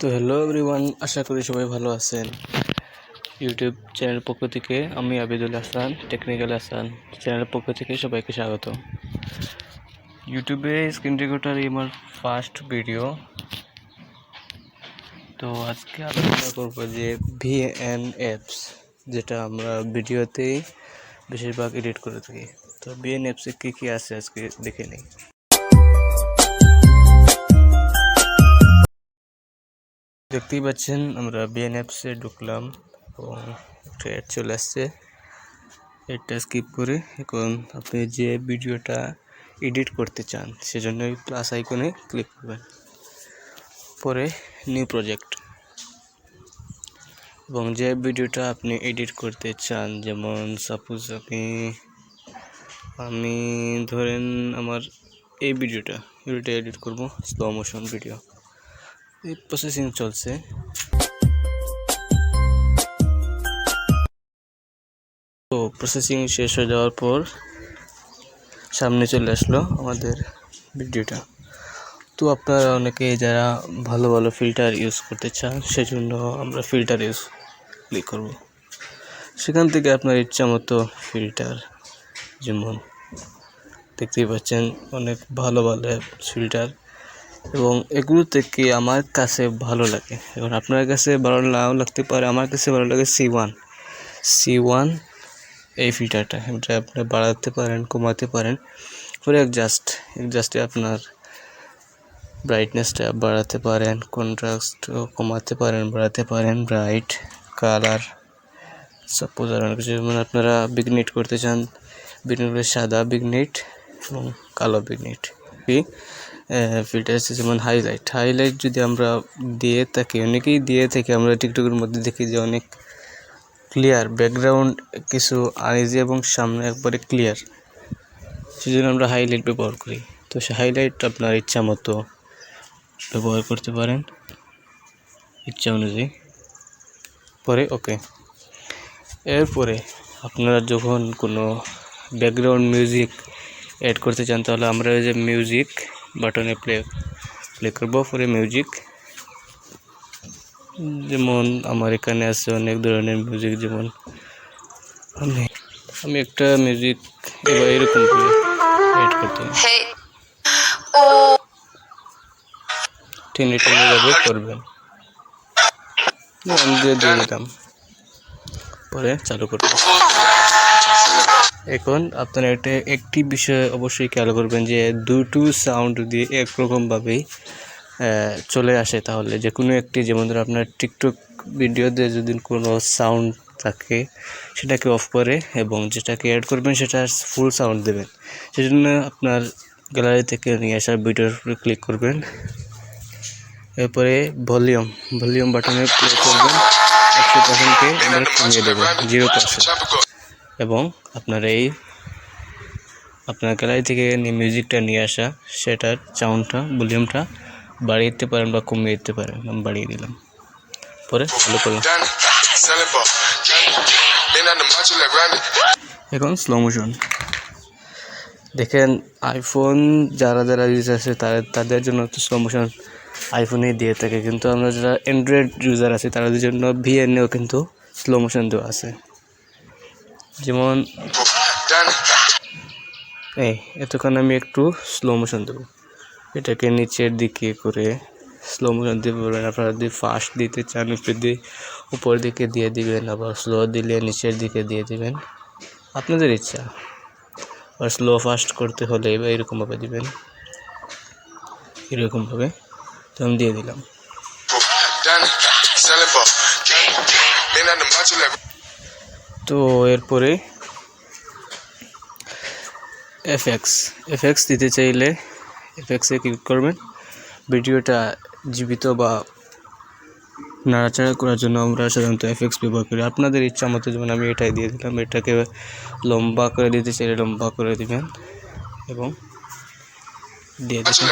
তো hello everyone, আশা করি সবাই ভালো আছেন। ইউটিউব চ্যানেল পক্ষ থেকে আমি আবিদুল হাসান, টেকনিক্যাল হাসান চ্যানেলের পক্ষ থেকে সবাইকে স্বাগত। ইউটিউবে স্ক্রিন রেকর্ডার আমার ফার্স্ট ভিডিও। তো আজকে আলোচনা করব যে ভিএন অ্যাপস, যেটা আমরা ভিডিওতেই বেশিরভাগ এডিট করে থাকি। তো ভিএন অ্যাপসে কী কী আছে আজকে দেখে নিই। দেখতেই পাচ্ছেন আমরা ভিএন অ্যাপসে ঢুকলাম এবং একটা অ্যাড চলে আসছে। এটা স্কিপ করে এখন আপনি যে ভিডিওটা এডিট করতে চান সেজন্য এই প্লাস আইকনে ক্লিক করবেন, পরে নিউ প্রজেক্ট, এবং যে ভিডিওটা আপনি এডিট করতে চান, যেমন সাপোজ আমি ধরেন আমার এই ভিডিওটা এডিট করব, স্লো মোশন ভিডিও। এই প্রসেসিং চলছে। তো প্রসেসিং শেষ হয়ে যাওয়ার পর সামনে চলে আসলো আমাদের ভিডিওটা। তো আপনারা অনেকে যারা ভালো ভালো ফিল্টার ইউজ করতে চান, সেজন্য আমরা ফিল্টার ক্লিক করব। সেখান থেকে আপনার ইচ্ছা মতো ফিল্টার, যেমন দেখতেই পাচ্ছেন অনেক ভালো ভালো ফিল্টার, এবং এগুলো থেকে আমার কাছে ভালো লাগে। এবং আপনার কাছে ভালো নাও লাগতে পারে, আমার কাছে ভালো লাগে C1 এই ফিল্টারটা। এটা আপনি বাড়াতে পারেন, কমাতে পারেন, পরে জাস্টে আপনার ব্রাইটনেসটা বাড়াতে পারেন, কন্ট্রাস্ট কমাতে পারেন, বাড়াতে পারেন, ব্রাইট কালার সাপোজ আর অনেক কিছু। যেমন আপনারা বিগনিট করতে চান, বিগনিট সাদা বিগনিট এবং কালো বিগনিট। ফিল্টার আছে যেমন হাইলাইট যদি আমরা দিয়ে থাকি, অনেকেই দিয়ে থাকি, আমরা টিকটকের মধ্যে দেখি যে অনেক ক্লিয়ার ব্যাকগ্রাউন্ড কিছু আনইজি এবং সামনে একবারে ক্লিয়ার, সেজন্য আমরা হাইলাইট ব্যবহার করি। তো সে হাইলাইট আপনার ইচ্ছা মতো ব্যবহার করতে পারেন, ইচ্ছা অনুযায়ী। পরে ওকে। এরপরে আপনারা যখন কোনো ব্যাকগ্রাউন্ড মিউজিক অ্যাড করতে চান, তাহলে আমরা এই যে মিউজিক বাটনে প্লে করব। পরে মিউজিক, যেমন আমার এখানে আছে অনেক ধরনের মিউজিক, যেমন আমি একটা মিউজিক এবার এরকম করে অ্যাড করতে টেনে যাবে করবেন, আমি দিয়ে দিতাম, পরে চালু করবেন। এখন আপনারা একটি বিষয় অবশ্যই খেয়াল করবেন যে দুটো সাউন্ড দিয়ে একরকমভাবেই চলে আসে, তাহলে যে কোনো একটি, যেমন ধরো আপনার টিকটক ভিডিওতে যদি কোনো সাউন্ড থাকে সেটাকে অফ করে এবং যেটাকে অ্যাড করবেন সেটা ফুল সাউন্ড দেবেন। সেজন্য আপনার গ্যালারি থেকে নিয়ে আসা ভিডিওর উপরে ক্লিক করবেন, এরপরে ভলিউম বাটনে ক্লিক করবেন, 100%কে এবার কমিয়ে দেবেন 0%, এবং আপনার আপনার গ্যালারি থেকে মিউজিকটা নিয়ে আসা সেটার সাউন্ডটা ভলিউমটা বাড়িয়ে দিতে পারেন বা কমিয়ে দিতে পারেন। আমি বাড়িয়ে দিলাম, পরে চালু করলাম। এখন স্লো মোশন দেখেন, আইফোন যারা ইউজ আছে তাদের জন্য তো স্লো মোশন আইফোনেই দিয়ে থাকে, কিন্তু আমরা যারা অ্যান্ড্রয়েড ইউজার আছে তাদের জন্য ভিএনএও কিন্তু স্লো মোশন দেওয়া আছে। যেমন এতক্ষণ আমি একটু স্লো মোশন দেবো, এটাকে নিচের দিকে করে স্লো মোশন দিতে পারবেন। আপনারা যদি ফাস্ট দিতে চান উপর দিকে দিয়ে দিবেন, আবার স্লো দিলে নিচের দিকে দিয়ে দিবেন, আপনাদের ইচ্ছা। আর স্লো ফাস্ট করতে হলে এরকমভাবে দিবেন, এরকমভাবে। তো আমি দিয়ে দিলাম। তো এরপরে এফএক্স দিতে চাইলে এফএক্সে ক্লিক করবেন। ভিডিওটা জীবিত বা নাড়াচাড়া করার জন্য আমরা সাধারণত এফএক্স ব্যবহার করি। আপনাদের ইচ্ছা মতো, যেমন আমি এটাই দিয়ে দিলাম। এটাকে লম্বা করে দিতে চাইলে লম্বা করে দিবেন এবং দিয়ে দিবেন।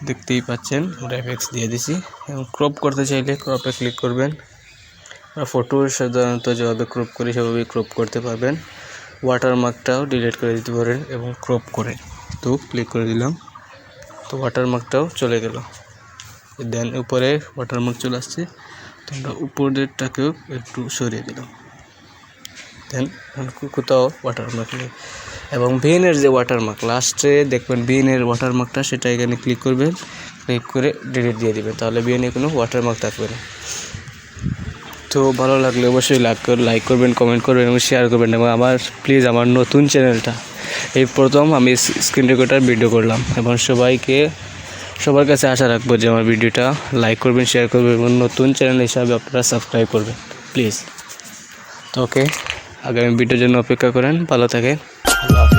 দেখতেই পাচ্ছেন আমরা এফএক্স দিয়ে দিছি। এবং ক্রপ করতে চাইলে ক্রপে ক্লিক করবেন। ফটো সাধারণত যেভাবে ক্রপ করি সেভাবেই ক্রপ করতে পারবেন। ওয়াটারমার্কটাও ডিলিট করে দিতে পারেন এবং ক্রপ করে তো ক্লিক করে দিলাম। তো ওয়াটারমার্কটাও চলে গেল। দেন উপরে ওয়াটারমার্ক চলে আসছে, তো আমরা উপরেরটাকেও একটু সরিয়ে দিলাম। দেন কোথাও ওয়াটারমার্ক নেই। এবং ভিএনের যে ওয়াটারমার্ক লাস্টে দেখবেন ভিএনের ওয়াটারমার্কটা, সেটা এখানে ক্লিক করবেন, ক্লিক করে ডিলিট দিয়ে দিবেন, তাহলে ভিএনে কোনো ওয়াটারমার্ক থাকবে না। তো ভালো লাগলে অবশ্যই লাইক করবেন, কমেন্ট করবেন এবং শেয়ার করবেন। এবং প্লিজ আমার নতুন চ্যানেলটা, এই প্রথম আমি স্ক্রিন রেকর্ডার ভিডিও করলাম, এবং সবার কাছে আশা রাখবো যে আমার ভিডিওটা লাইক করবেন, শেয়ার করবেন এবং নতুন চ্যানেল হিসাবে আপনারা সাবস্ক্রাইব করবেন প্লিজ। তো ওকে, আগামী ভিডিওর জন্য অপেক্ষা করেন। ভালো থাকেন। আল্লাহ হাফেজ।